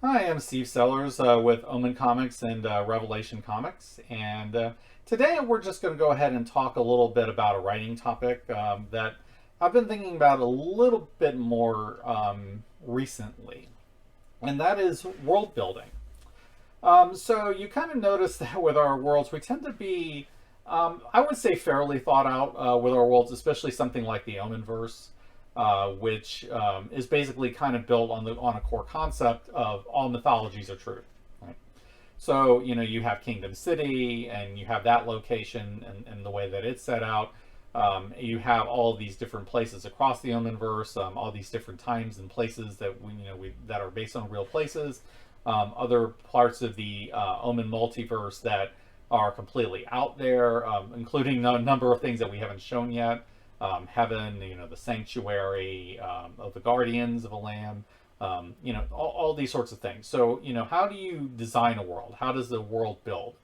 Hi, I'm Steve Sellers with Omen Comics and Revelation Comics, and today we're just going to go ahead and talk a little bit about a writing topic that I've been thinking about a little bit more recently, and that is world building. So you kind of notice that with our worlds, we tend to be, I would say, fairly thought out with our worlds, especially something like the Omen verse, which is basically kind of built on a core concept of all mythologies are true. Right? So you have Kingdom City, and you have that location and the way that it's set out. You have all of these different places across the Omenverse, all these different times and places that we that are based on real places. Other parts of the Omen multiverse that are completely out there, including a number of things that we haven't shown yet. Heaven, the sanctuary of the guardians of a lamb, all these sorts of things. So, how do you design a world? How does the world build?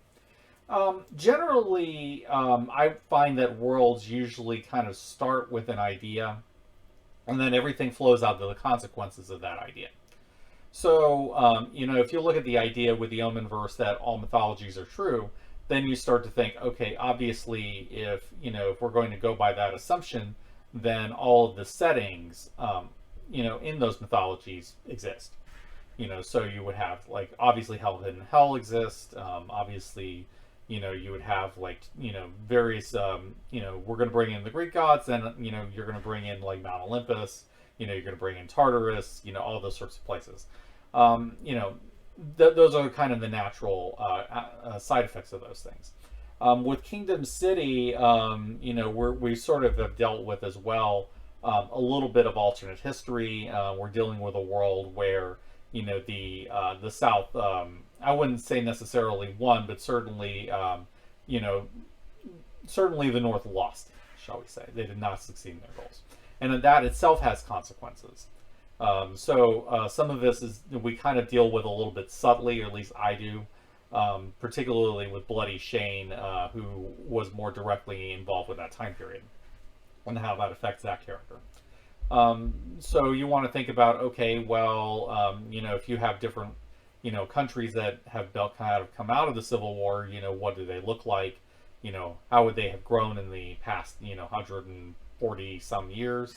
Generally, I find that worlds usually kind of start with an idea, and then everything flows out to the consequences of that idea. So, if you look at the idea with the Omen verse that all mythologies are true, then you start to think, okay, obviously, if we're going to go by that assumption, then all of the settings, in those mythologies exist. So you would have like obviously heaven and hell exist. Obviously, you would have like various we're going to bring in the Greek gods, and you're going to bring in like Mount Olympus. You're going to bring in Tartarus. All those sorts of places. Those are kind of the natural side effects of those things. With Kingdom City, we sort of have dealt with as well a little bit of alternate history. We're dealing with a world where the South. I wouldn't say necessarily won, but certainly certainly the North lost. Shall we say they did not succeed in their goals, and that itself has consequences. So some of this is we kind of deal with a little bit subtly, or at least I do, particularly with Bloody Shane, who was more directly involved with that time period and how that affects that character. So you want to think about, okay, well, if you have different, countries that have kind of come out of the Civil War, what do they look like? How would they have grown in the past, 140 some years?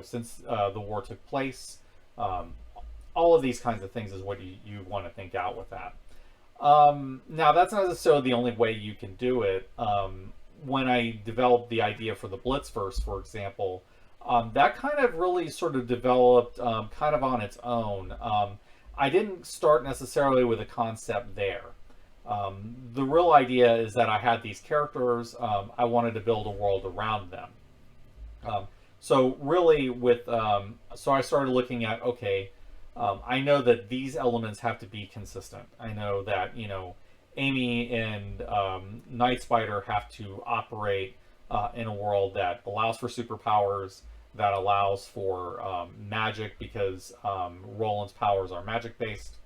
Since the war took place. All of these kinds of things is what you want to think out with that. Now, that's not necessarily the only way you can do it. When I developed the idea for the Blitzverse, for example, that kind of really sort of developed kind of on its own. I didn't start necessarily with a concept there. The real idea is that I had these characters. I wanted to build a world around them. So really so I started looking at, okay, I know that these elements have to be consistent. I know that, Amy and Night Spider have to operate in a world that allows for superpowers, that allows for magic because Roland's powers are magic based,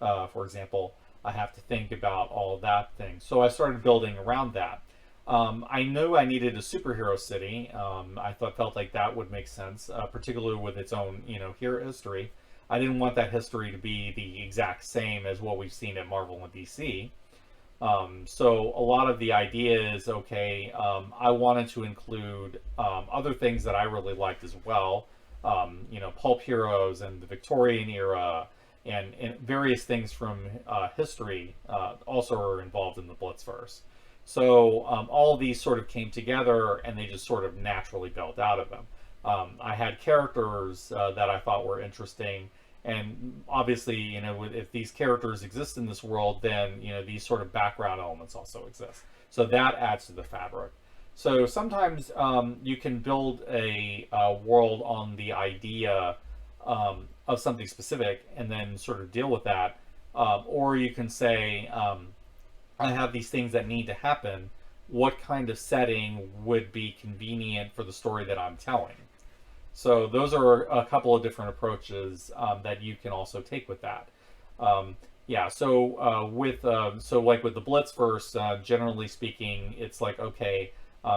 for example. I have to think about all of that thing. So I started building around that. I knew I needed a superhero city. Felt like that would make sense, particularly with its own, hero history. I didn't want that history to be the exact same as what we've seen at Marvel and DC. So a lot of the idea is, okay, I wanted to include other things that I really liked as well. Pulp heroes and the Victorian era and various things from history also are involved in the Blitzverse. So all of these sort of came together, and they just sort of naturally built out of them. I had characters that I thought were interesting, and obviously, if these characters exist in this world, then these sort of background elements also exist. So that adds to the fabric. So sometimes you can build a world on the idea of something specific, and then sort of deal with that, or you can say, I have these things that need to happen. What kind of setting would be convenient for the story that I'm telling? So those are a couple of different approaches that you can also take with that. So like with the Blitzverse, generally speaking, it's like, okay,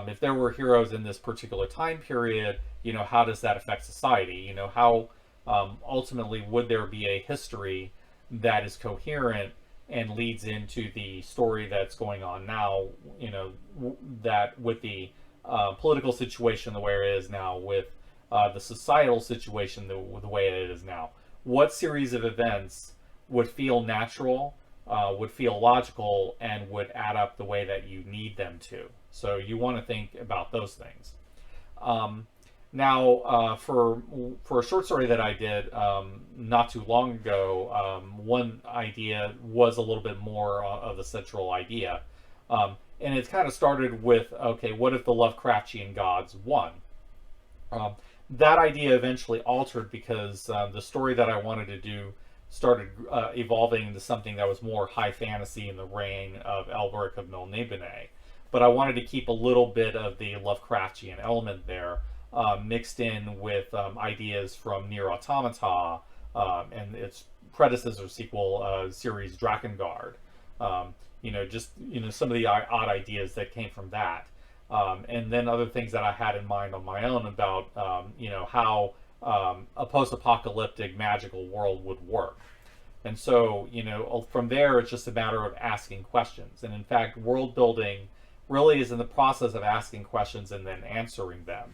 if there were heroes in this particular time period, how does that affect society? How ultimately would there be a history that is coherent and leads into the story that's going on now, that with the political situation the way it is now, with the societal situation the way it is now. What series of events would feel natural, would feel logical, and would add up the way that you need them to? So you want to think about those things. Now, for a short story that I did not too long ago, one idea was a little bit more of the central idea. And it kind of started with, okay, what if the Lovecraftian gods won? That idea eventually altered because the story that I wanted to do started evolving into something that was more high fantasy in the reign of Elberic of Melniboné. But I wanted to keep a little bit of the Lovecraftian element there, mixed in with ideas from Nier Automata and its predecessor sequel series Drakengard. Some of the odd ideas that came from that. And then other things that I had in mind on my own about, how a post-apocalyptic magical world would work. And so, from there, it's just a matter of asking questions. And in fact, world building really is in the process of asking questions and then answering them.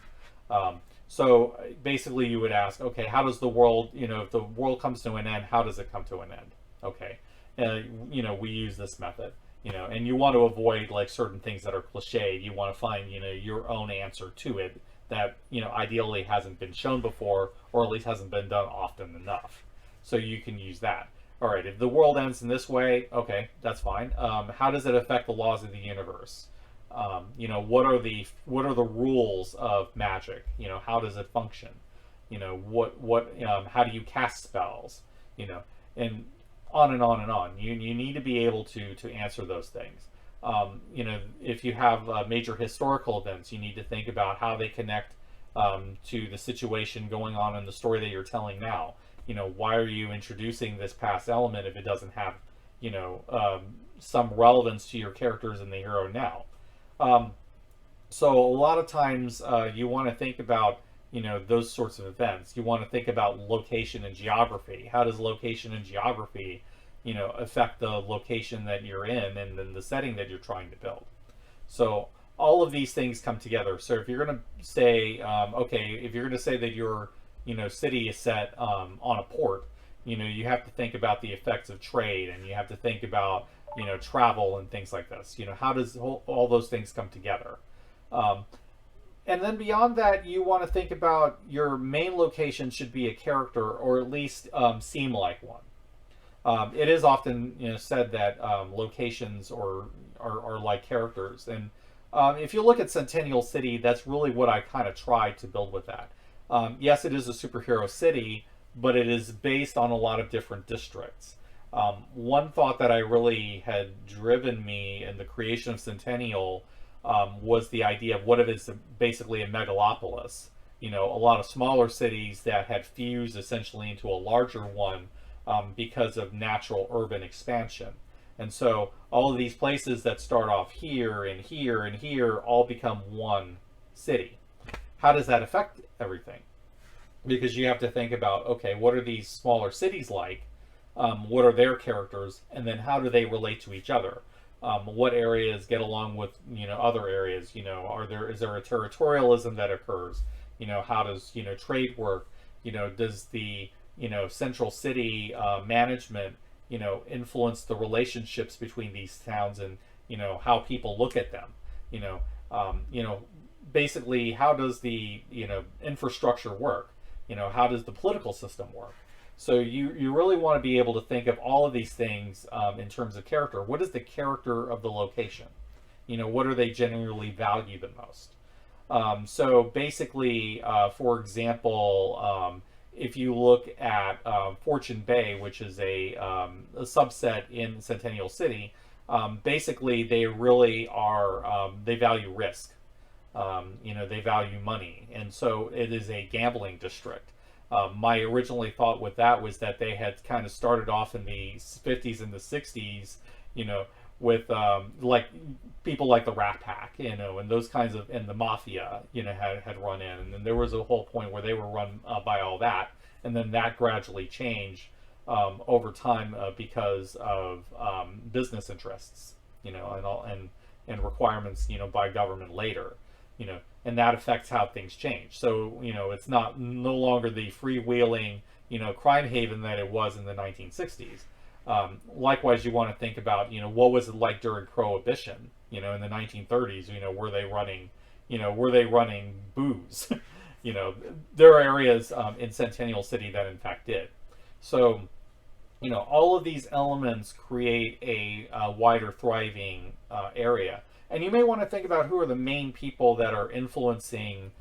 So basically you would ask, okay, how does the world, if the world comes to an end, how does it come to an end? Okay. We use this method, and you want to avoid like certain things that are cliched. You want to find, your own answer to it that, ideally hasn't been shown before, or at least hasn't been done often enough. So you can use that. All right, if the world ends in this way, okay, that's fine. How does it affect the laws of the universe? What are the rules of magic? How does it function? How do you cast spells? And on and on and on. You need to be able to answer those things. If you have major historical events, you need to think about how they connect to the situation going on in the story that you're telling now. Why are you introducing this past element if it doesn't have, some relevance to your characters and the hero now? So a lot of times you want to think about, those sorts of events. You want to think about location and geography. How does location and geography, affect the location that you're in and then the setting that you're trying to build? So all of these things come together. So if you're going to say, if you're going to say that your, city is set on a port, you have to think about the effects of trade, and you have to think about, travel and things like this. How does all those things come together? And then beyond that, you want to think about your main location should be a character, or at least seem like one. It is often said that locations are like characters, and if you look at Centennial City, that's really what I kind of tried to build with that. Yes, it is a superhero city, but it is based on a lot of different districts. One thought that I really had driven me in the creation of Centennial was the idea of what if it's basically a megalopolis. A lot of smaller cities that had fused essentially into a larger one because of natural urban expansion. And so all of these places that start off here and here and here all become one city. How does that affect everything? Because you have to think about, okay, what are these smaller cities like? What are their characters? And then how do they relate to each other? What areas get along with, other areas? Is there a territorialism that occurs? How does, trade work? Does the, central city management, influence the relationships between these towns and, how people look at them? Basically, how does the, infrastructure work? How does the political system work? So you really want to be able to think of all of these things in terms of character. What is the character of the location? What are they generally value the most? So basically, for example, if you look at Fortune Bay, which is a subset in Centennial City, basically they really are, they value risk. They value money. And so it is a gambling district. My originally thought with that was that they had kind of started off in the 50s and the 60s, with like people like the Rat Pack, and those kinds of, and the Mafia, had run in. And then there was a whole point where they were run by all that. And then that gradually changed over time because of business interests, and requirements, by government later, and that affects how things change. So, it's no longer the freewheeling, crime haven that it was in the 1960s. Likewise, you want to think about, what was it like during Prohibition, in the 1930s, were they running booze? There are areas in Centennial City that in fact did. So, all of these elements create a wider, thriving area. And you may want to think about who are the main people that are influencing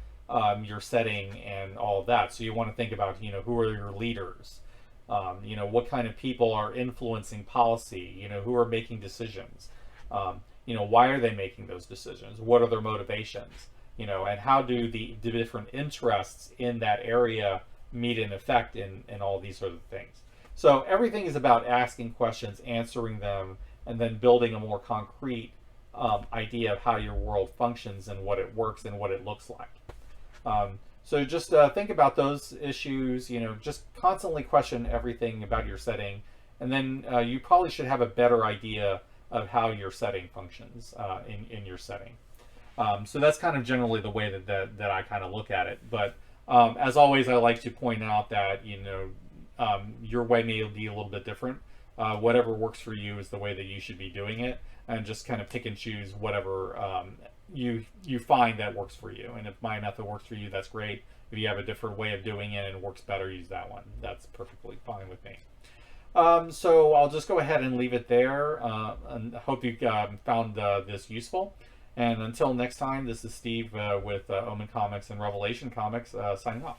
your setting and all of that. So you want to think about, who are your leaders? What kind of people are influencing policy? Who are making decisions? Why are they making those decisions? What are their motivations? And how do the different interests in that area meet in effect in all these sort of things. So everything is about asking questions, answering them, and then building a more concrete idea of how your world functions and what it works and what it looks like. So just think about those issues, just constantly question everything about your setting, and then you probably should have a better idea of how your setting functions in your setting. So that's kind of generally the way that I kind of look at it. But as always, I like to point out that, your way may be a little bit different. Whatever works for you is the way that you should be doing it, and just kind of pick and choose whatever you find that works for you. And if my method works for you, that's great. If you have a different way of doing it and it works better, use that one. That's perfectly fine with me. So I'll just go ahead and leave it there, and hope you found this useful. And until next time, this is Steve with Omen Comics and Revelation Comics, signing off.